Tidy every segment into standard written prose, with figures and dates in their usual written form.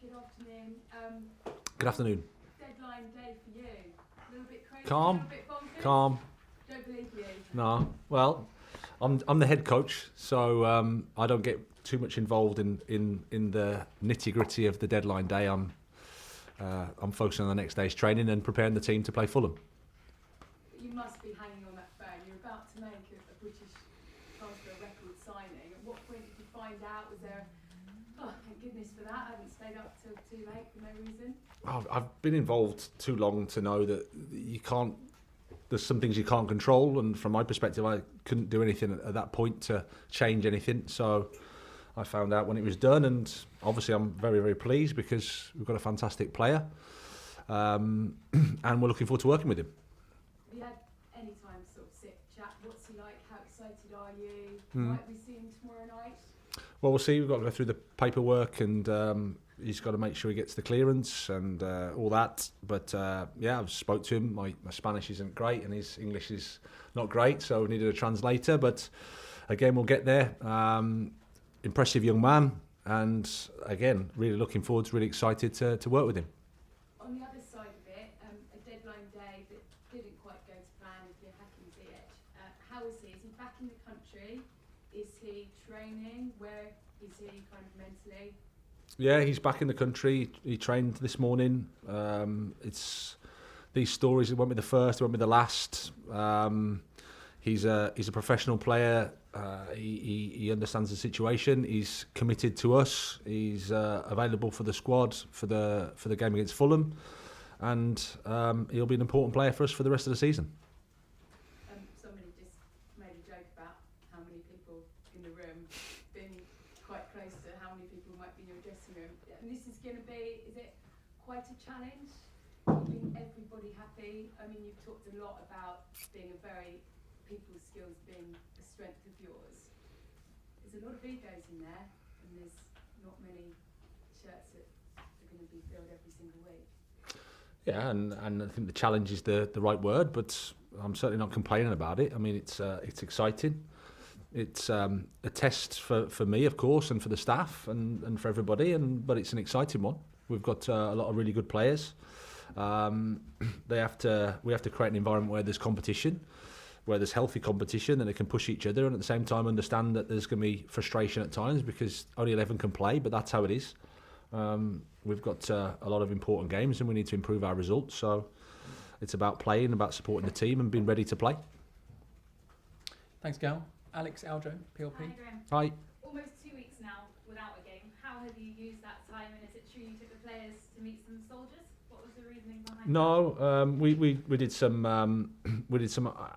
Good afternoon. Good afternoon. Deadline day for you. A little bit crazy, Calm. a little bit bonkers. Calm. Don't believe you. No. Well, I'm the head coach, so I don't get too much involved in the nitty gritty of the deadline day. I'm focusing on the next day's training and preparing the team to play Fulham. You must be hanging on that phone. You're about to make a British transfer record signing. At what point did you find out? Was there? Oh, thank goodness for that. I haven't stayed up till too late for no reason. I've been involved too long to know that you can't. There's some things you can't control, and from my perspective, I couldn't do anything at that point to change anything. So I found out when it was done, and obviously I'm very, very pleased because we've got a fantastic player, and we're looking forward to working with him. Have you had any time to sort of sit, chat? What's he like? How excited are you? Mm. Might we see him tomorrow night? Well, we'll see. We've got to go through the paperwork, and he's got to make sure he gets the clearance and all that. But yeah, I've spoke to him. My Spanish isn't great, and his English is not great, so we needed a translator. But again, we'll get there. Impressive young man, and again, really looking forward, really excited to work with him. On the other side of it, a deadline day that didn't quite go to plan with your Hakim Ziyech. How is he? Is he back in the country? Is he training? Where is he kind of mentally? Yeah, he's back in the country. He trained this morning. It's these stories. It won't be the first. It won't be the last. He's a professional player. He understands the situation. He's committed to us. He's available for the squad for the game against Fulham, and he'll be an important player for us for the rest of the season. Somebody just made a joke about how many people in the room, being quite close to how many people might be in your dressing room. And this is going to be, is it quite a challenge? Keeping everybody happy? I mean, you've talked a lot about being a very people skills being a strength of yours. There's a lot of egos in there, and there's not many shirts that are going to be filled every single week. Yeah, and I think the challenge is the right word, but I'm certainly not complaining about it. I mean, it's exciting. It's a test for me, of course, and for the staff and for everybody. But it's an exciting one. We've got a lot of really good players. We have to create an environment where there's competition, where there's healthy competition, and they can push each other, and at the same time understand that there's going to be frustration at times because only 11 can play, but that's how it is. We've got a lot of important games, and we need to improve our results. So it's about playing, about supporting the team, and being ready to play. Thanks, Gal. Alex Aljo, PLP. Hi, Graham. Hi. Almost 2 weeks now without a game. How have you used that time, and is it true you took the players to meet some soldiers? What was the reasoning behind that? No, we did some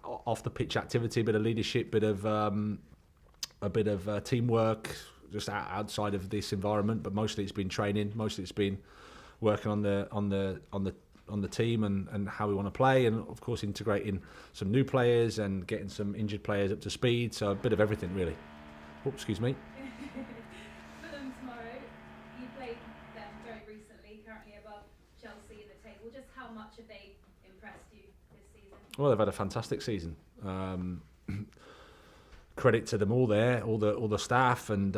off the pitch activity, a bit of leadership, a bit of teamwork, just outside of this environment. But mostly it's been training. Mostly it's been working on the team and how we want to play, and of course integrating some new players and getting some injured players up to speed. So a bit of everything really. Oh, excuse me. Fulham tomorrow. You played them very recently, currently above Chelsea in the table. Just how much have they impressed you this season? Well, they've had a fantastic season. Credit to them all there, all the staff and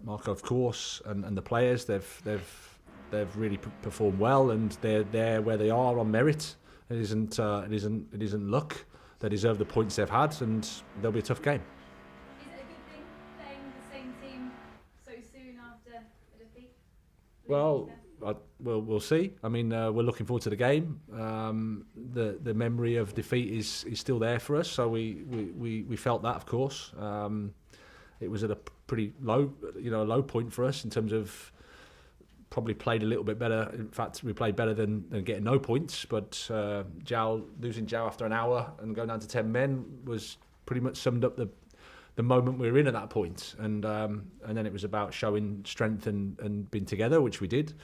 Marco, of course, and the players. They've really performed well, and they're there where they are on merit. It isn't luck. They deserve the points they've had, and they'll be a tough game. Is it a good thing playing the same team so soon after a defeat? Well, we'll see. I mean, we're looking forward to the game. The memory of defeat is still there for us, so we felt that, of course. It was at a pretty low point for us in terms of probably played a little bit better. In fact, we played better than getting no points. But losing Joao after an hour and going down to 10 men was pretty much summed up the moment we were in at that point. And then it was about showing strength and being together, which we did.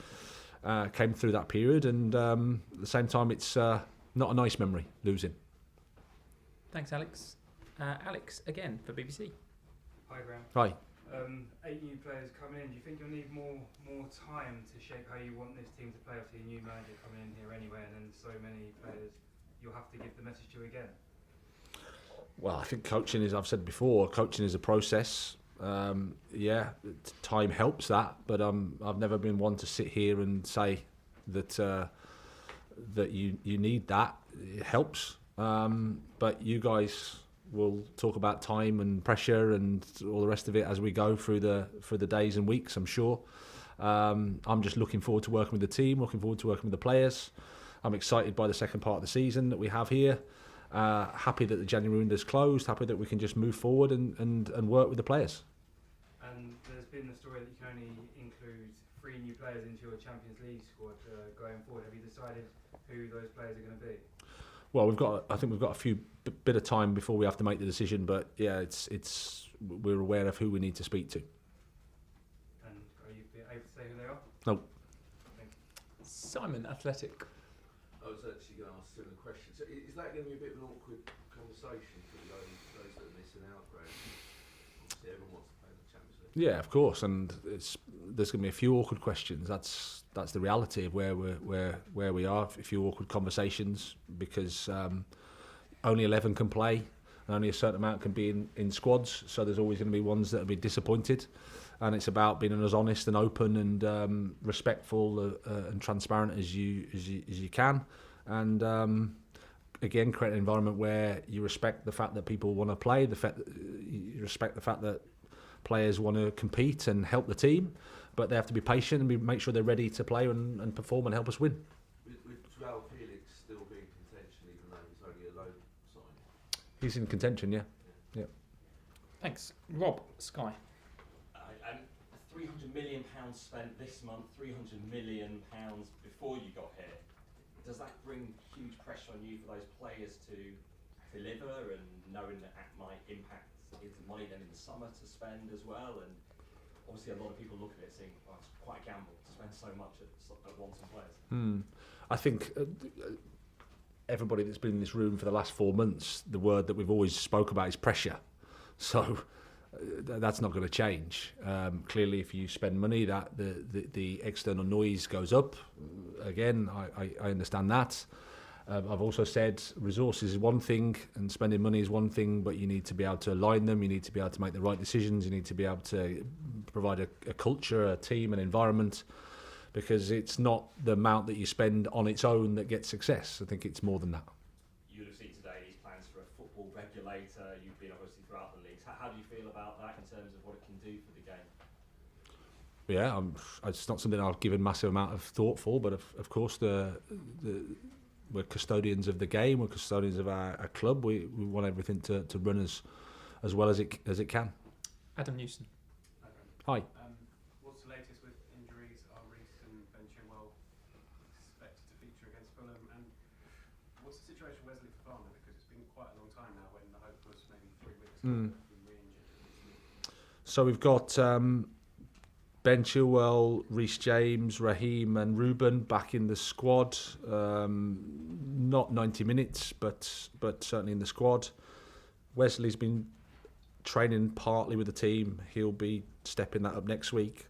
Came through that period, and at the same time, it's not a nice memory, losing. Thanks, Alex. Alex, again, for BBC. Hi, Graham. Hi. 8 new players coming in. Do you think you'll need more time to shape how you want this team to play? Obviously, a new manager coming in here anyway, and then so many players, you'll have to give the message to again. Well, I think coaching is, I've said before, coaching is a process. Yeah, time helps that, but I've never been one to sit here and say that that you need that. It helps, but you guys will talk about time and pressure and all the rest of it as we go through the days and weeks, I'm sure. I'm just looking forward to working with the team, looking forward to working with the players. I'm excited by the second part of the season that we have here. Happy that the January window's closed, happy that we can just move forward and work with the players. And there's been the story that you can only include 3 new players into your Champions League squad going forward. Have you decided who those players are going to be? Well, I think we've got a few bit of time before we have to make the decision, but yeah, we're aware of who we need to speak to. And are you able to say who they are? No. Simon, Athletic. I was actually going to ask similar questions. So is that going to be a bit of an awkward conversation for those that are missing out, Graham? Obviously, everyone wants to play the Champions League. Yeah, of course, and there's going to be a few awkward questions. That's the reality of where we are. A few awkward conversations because only 11 can play, and only a certain amount can be in squads. So there's always going to be ones that will be disappointed, and it's about being as honest and open and respectful and transparent as you can, and again create an environment where you respect the fact that people want to play, you respect the fact that players want to compete and help the team, but they have to be patient and make sure they're ready to play and perform and help us win. With Joao Felix still being contention, even though he's only a loan sign. He's in contention, yeah. Thanks. Rob, Sky. £300 million spent this month, £300 million before you got here. Does that bring huge pressure on you for those players to deliver, and knowing that might impact is the money then in the summer to spend as well? And obviously a lot of people look at it saying, oh, it's quite a gamble to spend so much at once on players. I think everybody that's been in this room for the last 4 months, the word that we've always spoke about is pressure. So that's not going to change. Clearly, if you spend money, that the external noise goes up. Again, I understand that. I've also said resources is one thing and spending money is one thing, but you need to be able to align them. You need to be able to make the right decisions. You need to be able to provide a culture, a team, an environment, because it's not the amount that you spend on its own that gets success. I think it's more than that. You'll have seen today these plans for a football regulator. You've been obviously throughout the leagues. How do you feel about that in terms of what it can do for the game? Yeah, it's not something I've given massive amount of thought for, but of course we're custodians of the game. We're custodians of our club. We want everything to run as well as it can. Adam Newson. Hi. What's the latest with injuries? Are Reece and Ben Chilwell expected to feature against Fulham? And what's the situation with Wesley Fofana? Because it's been quite a long time now when the hope was maybe 3 weeks ago that he'd be re-injured. So we've got Ben Chilwell, Reece James, Raheem and Ruben back in the squad. Not 90 minutes, but certainly in the squad. Wesley's been training partly with the team. He'll be stepping that up next week.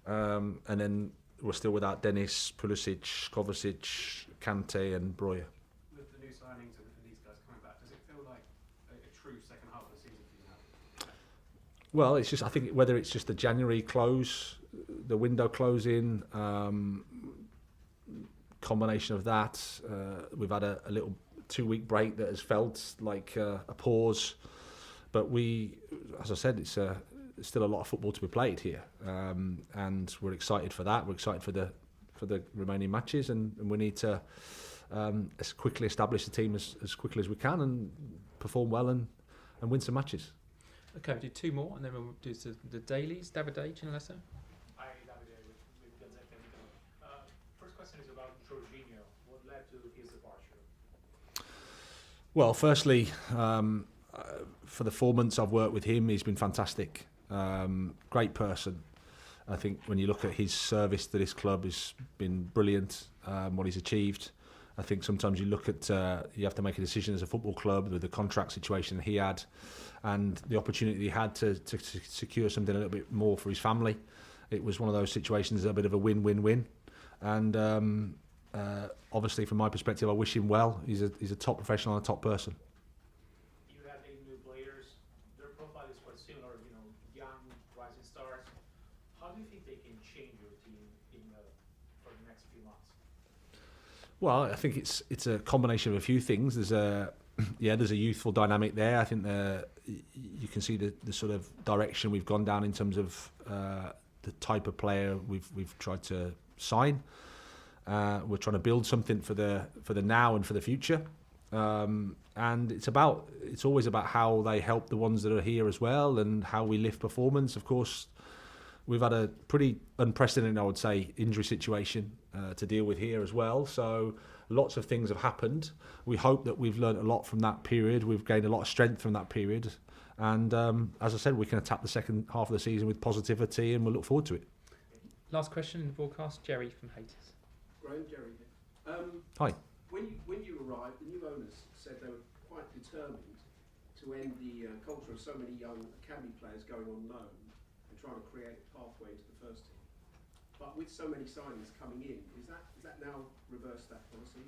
And then we're still without Dennis, Pulisic, Kovacic, Kante and Breuer. With the new signings and these guys coming back, does it feel like a true second half of the season for you now? Well, it's just, I think whether it's just the January close, the window closing, combination of that, we've had a little 2-week break that has felt like a pause, but as I said, it's still a lot of football to be played here, and we're excited for that. We're excited for the remaining matches, and we need to as quickly establish the team as quickly as we can and perform well and win some matches. Okay, we'll do 2 more and then we'll do the dailies. David Age and Alessa. Hi, David with Gazzetta Italy. First question is about Jorginho. What led to his departure? Well, firstly, for the 4 months I've worked with him, he's been fantastic. Great person. I think when you look at his service to this club, has been brilliant. What he's achieved. I think sometimes you look at you have to make a decision as a football club with the contract situation he had, and the opportunity he had to secure something a little bit more for his family. It was one of those situations, a bit of a win-win-win, and obviously from my perspective, I wish him well. He's a top professional and a top person. You had 8 new players. Their profile is quite similar, young, next few months? Well, I think it's a combination of a few things. There's a youthful dynamic there. I think you can see the sort of direction we've gone down in terms of the type of player we've tried to sign. We're trying to build something for the now and for the future. And it's always about how they help the ones that are here as well, and how we lift performance. Of course, we've had a pretty unprecedented, I would say, injury situation to deal with here as well. So lots of things have happened. We hope that we've learned a lot from that period. We've gained a lot of strength from that period. And as I said, we can attack the second half of the season with positivity, and we'll look forward to it. Last question in the broadcast, Jerry from Haters. Graham, Jerry here. Hi. When you arrived, the new owners said they were quite determined to end the culture of so many young academy players going on loan and trying to create a pathway to the first team. But with so many signings coming in, is that now reversed that policy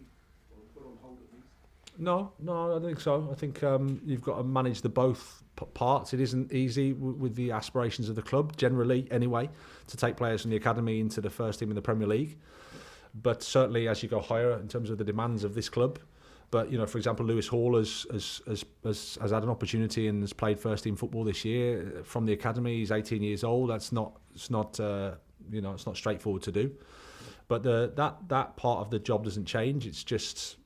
or put on hold at least? No, I don't think so. I think you've got to manage the both parts. It isn't easy with the aspirations of the club, generally anyway, to take players from the academy into the first team in the Premier League. But certainly as you go higher in terms of the demands of this club. But, for example, Lewis Hall has had an opportunity and has played first team football this year from the academy. He's 18 years old. It's not straightforward to do. But that part of the job doesn't change. It's just,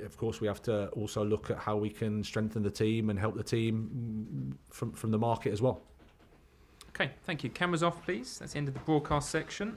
of course, we have to also look at how we can strengthen the team and help the team from the market as well. Okay, thank you. Cameras off, please. That's the end of the broadcast section.